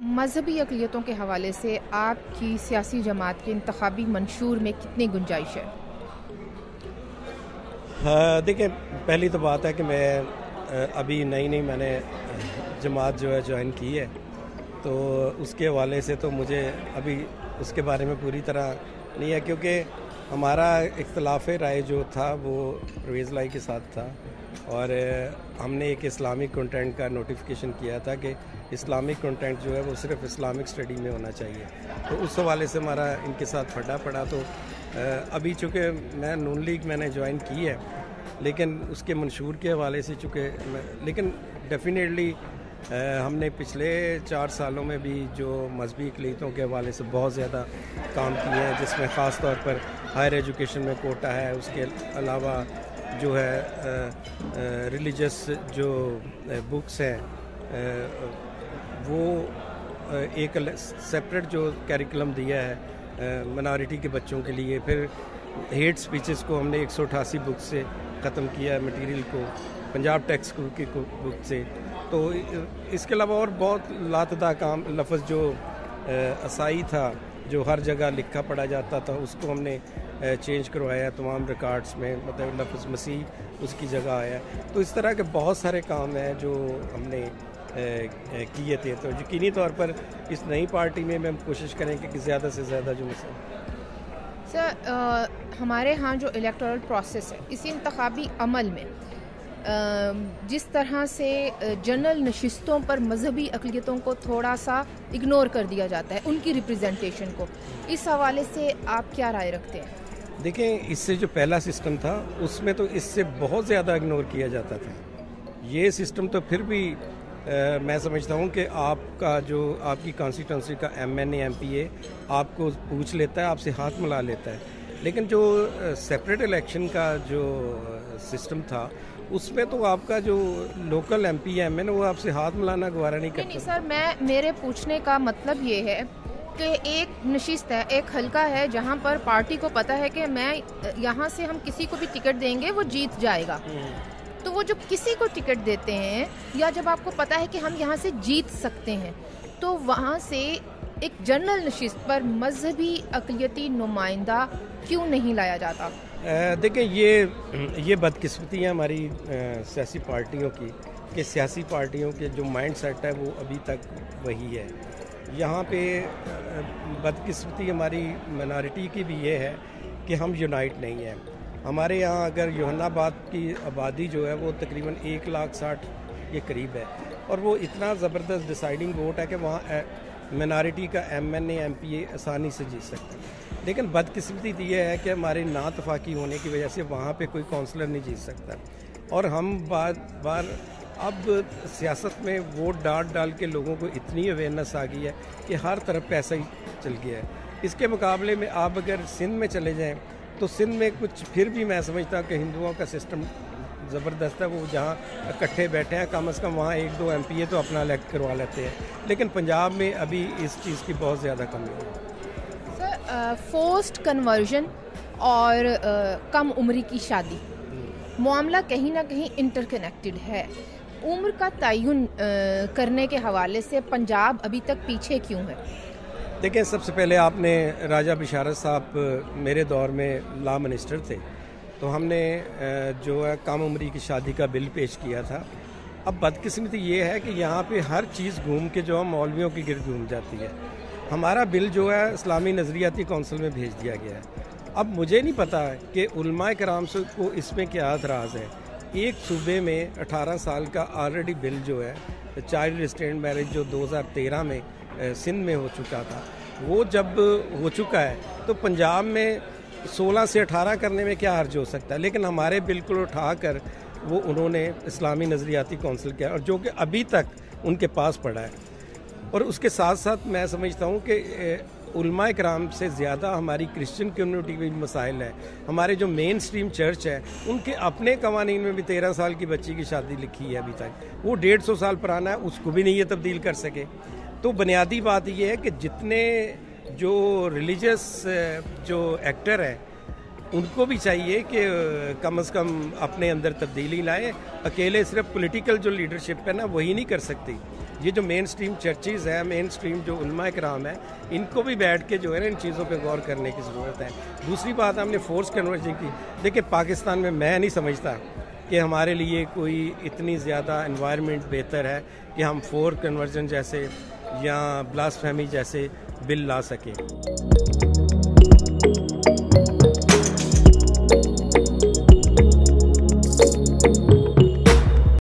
مذہبی اقلیتوں کے حوالے سے آپ کی سیاسی جماعت کے انتخابی منشور میں کتنی گنجائش ہے؟ دیکھیں، پہلی تو بات ہے کہ میں ابھی نئی میں نے جماعت جو ہے جوائن کی ہے، تو اس کے حوالے سے تو مجھے ابھی اس کے بارے میں پوری طرح نہیں ہے، کیونکہ ہمارا اختلاف رائے جو تھا وہ پرویز لائی کے ساتھ تھا، اور ہم نے ایک اسلامک کنٹینٹ کا نوٹیفیکیشن کیا تھا کہ اسلامک کنٹینٹ جو ہے وہ صرف اسلامک اسٹڈی میں ہونا چاہیے، تو اس حوالے سے ہمارا ان کے ساتھ پھڈا پڑا۔ تو ابھی چونکہ میں نون لیگ میں نے جوائن کی ہے، لیکن اس کے منشور کے حوالے سے لیکن ڈیفینیٹلی ہم نے پچھلے 4 سالوں میں بھی جو مذہبی اقلیتوں کے حوالے سے بہت زیادہ کام کیے ہیں، جس میں خاص طور پر ہائر ایجوکیشن میں کوٹا ہے، اس کے علاوہ جو ہے ریلیجس جو بکس ہیں وہ ایک سیپریٹ جو کیریکولم دیا ہے منارٹی کے بچوں کے لیے، پھر ہیٹ سپیچز کو ہم نے 188 بک سے ختم کیا ہے، مٹیریل کو پنجاب ٹیکسٹ کی بک سے۔ تو اس کے علاوہ اور بہت لاتعداد کام، لفظ جو عیسائی تھا جو ہر جگہ لکھا پڑھا جاتا تھا، اس کو ہم نے چینج کروایا تمام ریکارڈز میں، مطلب لفظ مسیح اس کی جگہ آیا۔ تو اس طرح کے بہت سارے کام ہیں جو ہم نے کیے تھے، تو یقینی طور پر اس نئی پارٹی میں ہم کوشش کریں کہ زیادہ سے زیادہ جو سر، ہمارے ہاں جو الیکٹورل پروسیس ہے، اسی انتخابی عمل میں جس طرح سے جنرل نشستوں پر مذہبی اقلیتوں کو تھوڑا سا اگنور کر دیا جاتا ہے، ان کی ریپریزنٹیشن کو، اس حوالے سے آپ کیا رائے رکھتے ہیں؟ دیکھیں، اس سے جو پہلا سسٹم تھا اس میں تو اس سے بہت زیادہ اگنور کیا جاتا تھا۔ یہ سسٹم تو پھر بھی میں سمجھتا ہوں کہ آپ کا جو آپ کی کانسٹیٹوئنسی کا MNA MPA آپ کو پوچھ لیتا ہے، آپ سے ہاتھ ملا لیتا ہے، لیکن جو سیپریٹ الیکشن کا جو سسٹم تھا اس میں تو آپ کا جو لوکل MP MN ہے وہ آپ سے ہاتھ ملانا گوارا نہیں کرتا۔ نہیں سر، میرے پوچھنے کا مطلب یہ ہے کہ ایک نشست ہے، ایک حلقہ ہے جہاں پر پارٹی کو پتا ہے کہ میں یہاں سے ہم کسی کو بھی ٹکٹ دیں گے وہ جیت جائے گا، تو وہ جب کسی کو ٹکٹ دیتے ہیں یا جب آپ کو پتا ہے کہ ہم یہاں سے جیت سکتے ہیں، تو وہاں سے ایک جنرل نشست پر مذہبی اقلیتی نمائندہ کیوں نہیں لایا جاتا؟ دیکھیں، یہ بدقسمتی ہے ہماری سیاسی پارٹیوں کی کہ سیاسی پارٹیوں کے جو مائنڈ سیٹ ہے وہ ابھی تک وہی ہے۔ یہاں پہ بدقسمتی ہماری منارٹی کی بھی یہ ہے کہ ہم یونائٹ نہیں ہیں۔ ہمارے یہاں اگر یوحنا آباد کی آبادی جو ہے وہ تقریباً 1,60,000 کے قریب ہے، اور وہ اتنا زبردست ڈیسائیڈنگ ووٹ ہے کہ وہاں منارٹی کا MNA MPA آسانی سے جیت سکتا ہے، لیکن بدقسمتی یہ ہے کہ ہمارے ناتفاقی ہونے کی وجہ سے وہاں پہ کوئی کونسلر نہیں جیت سکتا، اور ہم بار اب سیاست میں ووٹ ڈال کے لوگوں کو اتنی اویئرنیس آ گئی ہے کہ ہر طرف پیسہ ہی چل گیا ہے۔ اس کے مقابلے میں آپ اگر سندھ میں چلے جائیں تو سندھ میں کچھ پھر بھی میں سمجھتا ہوں کہ ہندوؤں کا سسٹم زبردست ہے، وہ جہاں اکٹھے بیٹھے ہیں کم از کم وہاں 1-2 MPA تو اپنا الیکٹ کروا لیتے ہیں، لیکن پنجاب میں ابھی اس چیز کی بہت زیادہ کمی ہے۔ سر، فورسڈ کنورژن اور کم عمری کی شادی معاملہ کہیں نہ کہیں انٹر کنیکٹڈ ہے، عمر کا تعین کرنے کے حوالے سے پنجاب ابھی تک پیچھے کیوں ہے؟ دیکھیں، سب سے پہلے آپ نے راجہ بشارت صاحب میرے دور میں لا منسٹر تھے، تو ہم نے جو ہے کم عمری کی شادی کا بل پیش کیا تھا۔ اب بدقسمتی یہ ہے کہ یہاں پہ ہر چیز گھوم کے جو ہم مولویوں کی گرد گھوم جاتی ہے۔ ہمارا بل جو ہے اسلامی نظریاتی کونسل میں بھیج دیا گیا ہے۔ اب مجھے نہیں پتا کہ علماء کرام کو اس میں کیا اعتراض ہے۔ ایک صوبے میں 18 سال کا آلریڈی بل جو ہے چائلڈ ریسٹرینٹ میرج جو 2013 میں سندھ میں ہو چکا تھا، وہ جب ہو چکا ہے تو پنجاب میں 16 سے 18 کرنے میں کیا حرج ہو سکتا ہے، لیکن ہمارے بالکل اٹھا کر وہ انہوں نے اسلامی نظریاتی کونسل کیا، اور جو کہ ابھی تک ان کے پاس پڑا ہے۔ اور اس کے ساتھ ساتھ میں سمجھتا ہوں کہ علماء کرام سے زیادہ ہماری کرسچن کمیونٹی میں مسائل ہیں۔ ہمارے جو مین سٹریم چرچ ہے ان کے اپنے قوانین میں بھی 13 سال کی بچی کی شادی لکھی ہے ابھی تک، وہ 150 سال پرانا ہے، اس کو بھی نہیں یہ تبدیل کر سکے۔ تو بنیادی بات یہ ہے کہ جتنے جو ریلیجس جو ایکٹر ہیں ان کو بھی چاہیے کہ کم از کم اپنے اندر تبدیلی لائیں، اکیلے صرف پولیٹیکل جو لیڈرشپ ہے نا وہی نہیں کر سکتی۔ یہ جو مین اسٹریم چرچز ہیں، مین اسٹریم جو علماء کرام ہیں، ان کو بھی بیٹھ کے جو ہے نا ان چیزوں پہ غور کرنے کی ضرورت ہے۔ دوسری بات ہم نے فورس کنورژن کی، دیکھیں پاکستان میں نہیں سمجھتا کہ ہمارے لیے کوئی اتنی زیادہ انوائرمنٹ بہتر ہے کہ ہم فورس کنورژن جیسے یا بلاسفیمی جیسے بل لا سکیں۔